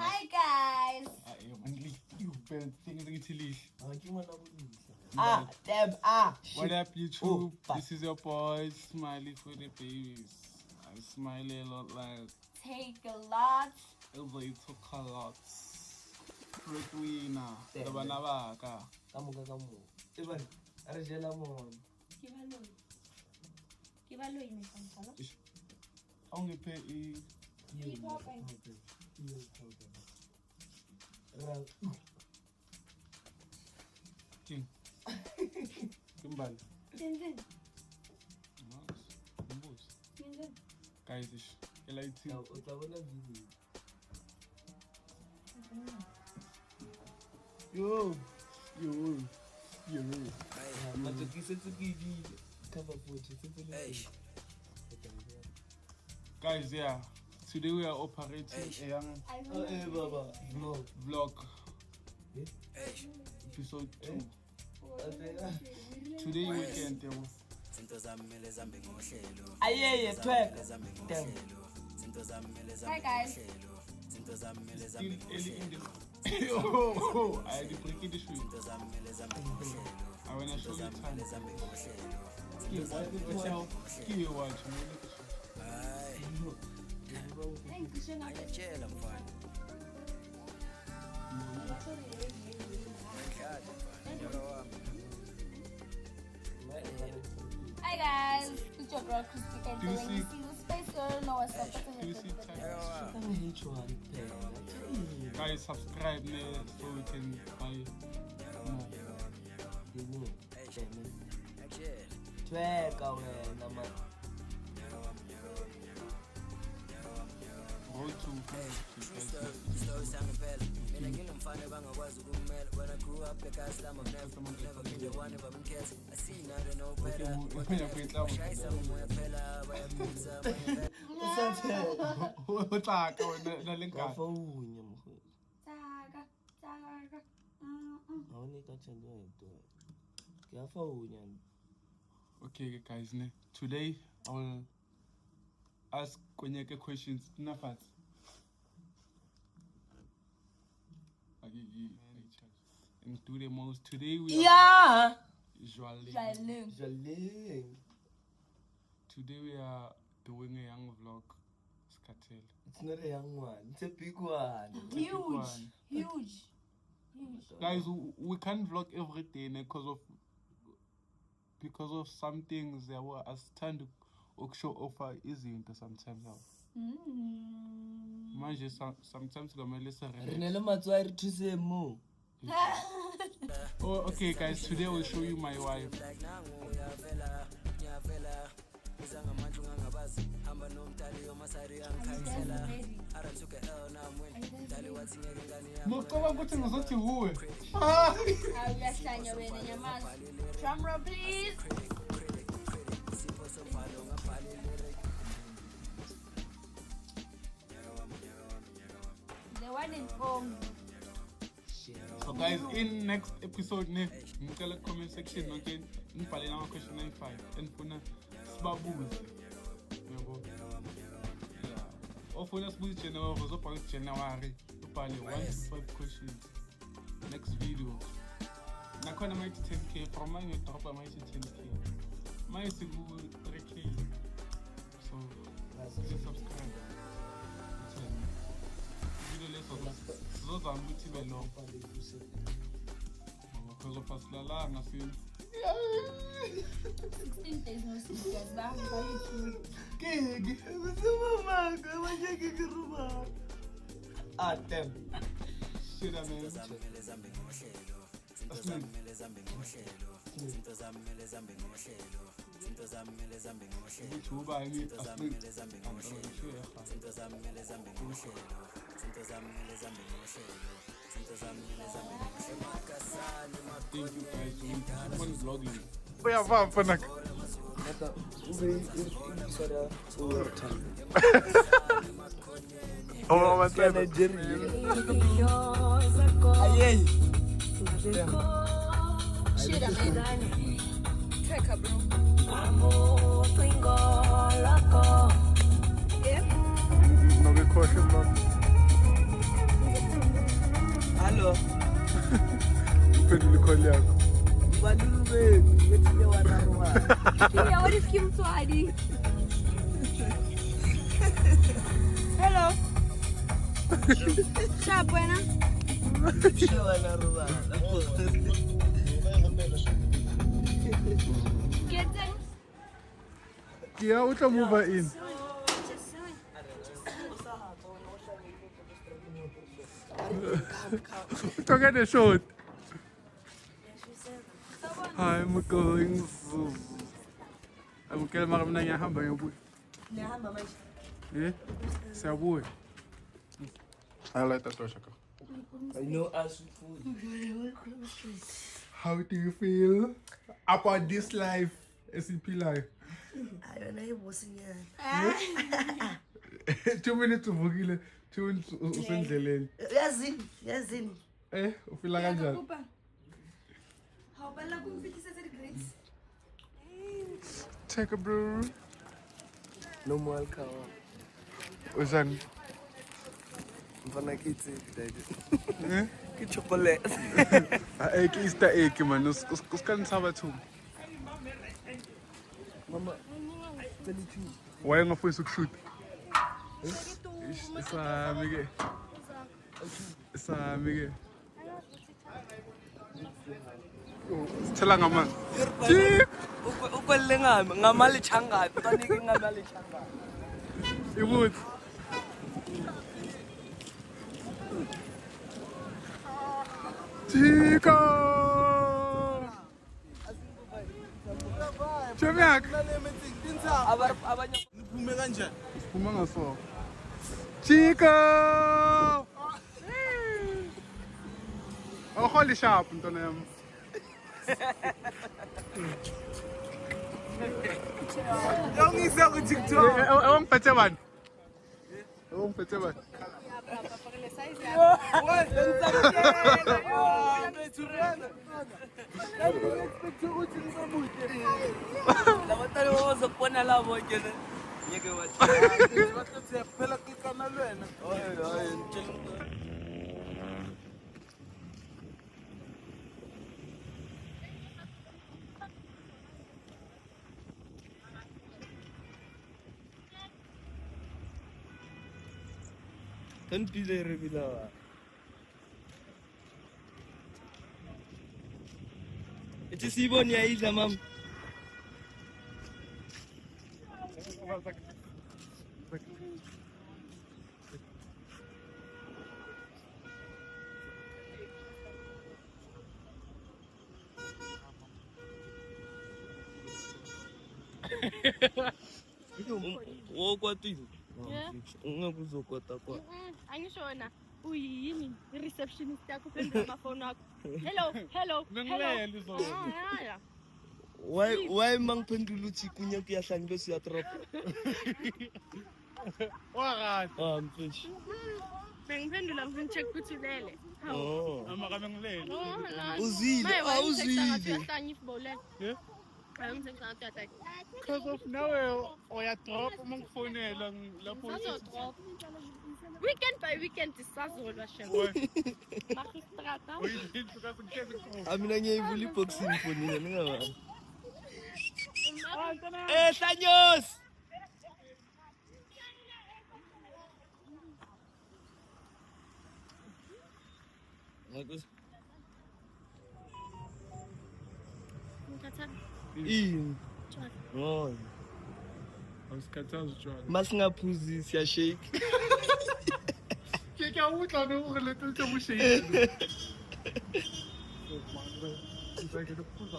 Hi guys. What up, YouTube? This is your boy Smiley for the babies. I smile a lot like Take a lot. they took a lot. Breadwinner. The banabaka. Only pay King. Kimbali. Guys, it's LIT. Yo. Guys, yeah. Today we are operating a young vlog. Episode 2. Today weekend. Hi guys. Still early in the oh, I had to break it this week. I wanna show you time. Watch. Hi guys. It's your girl Christy. And when you see the space, you don't know what's up. Guys, subscribe me so we can buy more. Road to Okay guys, today I will ask Konyeke questions. And do the most. Today we are Today we are doing a young vlog. Skatel. It's not a young one, it's a big one. Huge. Guys, we can't vlog every day because of some things that were as trying to show offer easy into sometimes now. Sometimes oh, okay guys, today I will show you my wife. Drum roll please. The one is home. So guys, in next episode, in the comment section, okay, in our question 95 and puna sbabuzi. Or for us, we January, January, to 1 to 5 questions. Next video. Now, when I make 10K, from my top, I make 10K. My is 3K. So, just subscribe. Those are multiple long because of us la na feel 16 days no see guys. Back by YouTube. Shit, man. Thank you guys. One is vlogging. Oh, my God. Shit, man. Check up, bro. No good question, bro. call yakho. Balulube, ngethile wana roba. Yeah, what if Kim Swadi? Hello. Sharp, buena. Ngethile wana roba. Getting. Yeah, o tla move in. Don't get the shot. I'm going to. I'm going to go to hamburger. Yeah, Sabu. I like that Toshaka. I know us food. How do you feel about this life, SCP life? I don't know what's in here. 2 minutes of Vogile, 2 minutes of Sendlelen. Yazin. Ufila kanjani? Take a brew. No more alcohol. Uzan. Mfana kithi Eh? ki chocolate. Ek Easter egg man. Us kan Sabathu. Mama. 22. Why ngafisa ukushoot? Isami ke. Sithela ngamanzi. Ukwele ngamali changa, tonike ngamali changa. Ibuthi. Chico! Chemiak! Abanye Siphume kanjani? Siphuma ngaso. Chico! Awuholi sharp ntona yami. Yongisa ku TikTok. Awungiphethe bani? Awungiphethe bani? Don't be there, Revila. It's a Sibon Yaiza, Mam. What is it? Angishona uyini receptionist yakho phendula amafoni akho. Hello. Ngilele izolo. Yeah. Why mangiphendula uthi kunya kuyahlange bese uyatrop? Wakathi. Mfish. Bengiphendula ngicheck ukuthi ulele. Oh. Amakabe ngilele. Uzile, uzile. Yeah. Because of now uyadrop uma ngifonela lapho. Weekend by weekend isazolwa shem. Magistrata. Mina ngiyivula iboxing fonini ningaba. Ntona. Hlanyos. Ngakus. Oh. Awusikhathazi utshwala. Masingaphuzi siya shake. Ke utla no go le tse mo shake. Ngeke ukuphuza.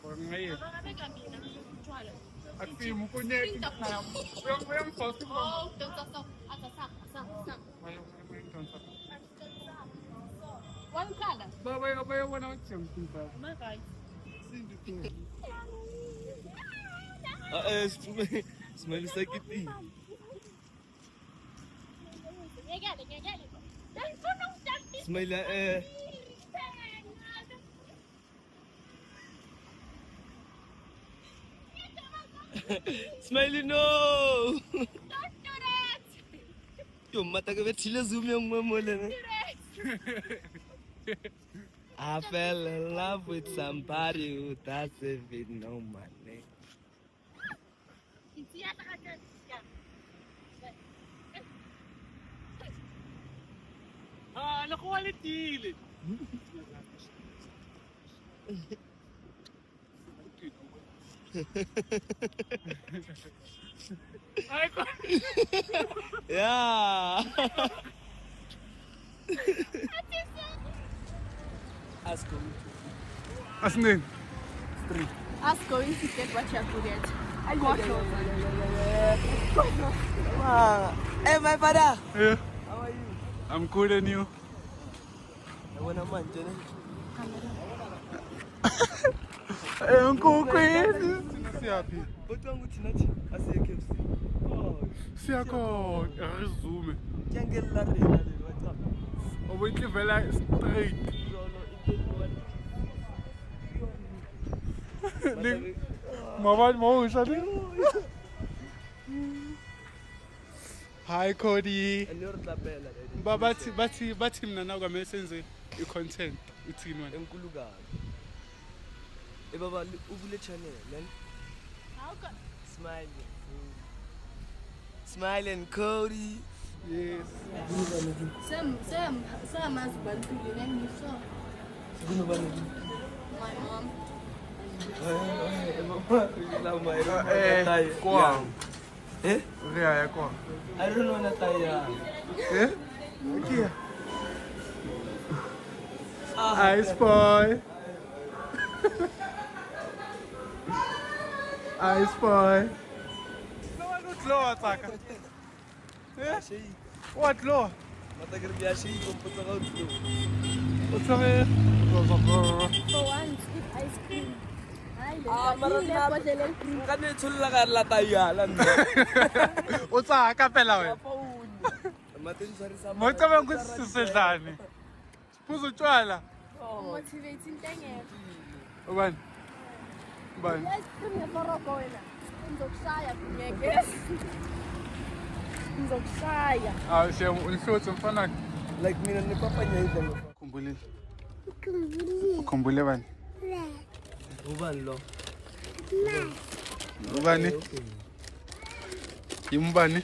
Ngaye. Athi mukonyeki na. Uyangifasa. Oh, don't one color. Baba wena uthemba. My Smell like it. Smell Smiley, no! Don't do that! Yo, mata ka betile zoom yung mamole na. I fell in love with somebody who doesn't even know my name. Nakuha ulit gilid. Ay, ko. Yeah. Ask him. Asnin. Us going to get what you have to get. I got you. Hey, my brother. Yeah. How are you? I'm good and you? I want a man, Jenny. I'm good. Si happy. But I'm going to I say KFC. Oh, Si ako resume. can't get Larry. What's up? Obviously vela straight. Mama ushadi. Hi Cody. And you're the bella. Bathi mina na kwamele senze i-content uthini wena. Enkulukazi. Baba uvule channel, man. Smiling. Smiling Cody. Yes. Sam, as Bantu, name you saw. My mom. Kwa. Eh? Ria ya kwa. I don't know Nataya. Eh? Kia. Ice boy. Ice boy. No one would low attack. Eh? What low? Matagal biya siya komputer out bro. What's up here? For once, eat ice cream. Kani tsulla ka lataya lan. What's up? Kapela we. Matin sari sa. Mo tama ko sisedlani. Puzo tshwala. Motivating thing. Ubani? Ubani? Let's come here for a boiler. Ngizokushaya ngeke. Ngizokushaya. Ah, siya unhluthu mfana. Like mina ni papa nyaida lo. Khumbulile. Ukhumbule bani? Ubani lo. Ubani? Yimbani?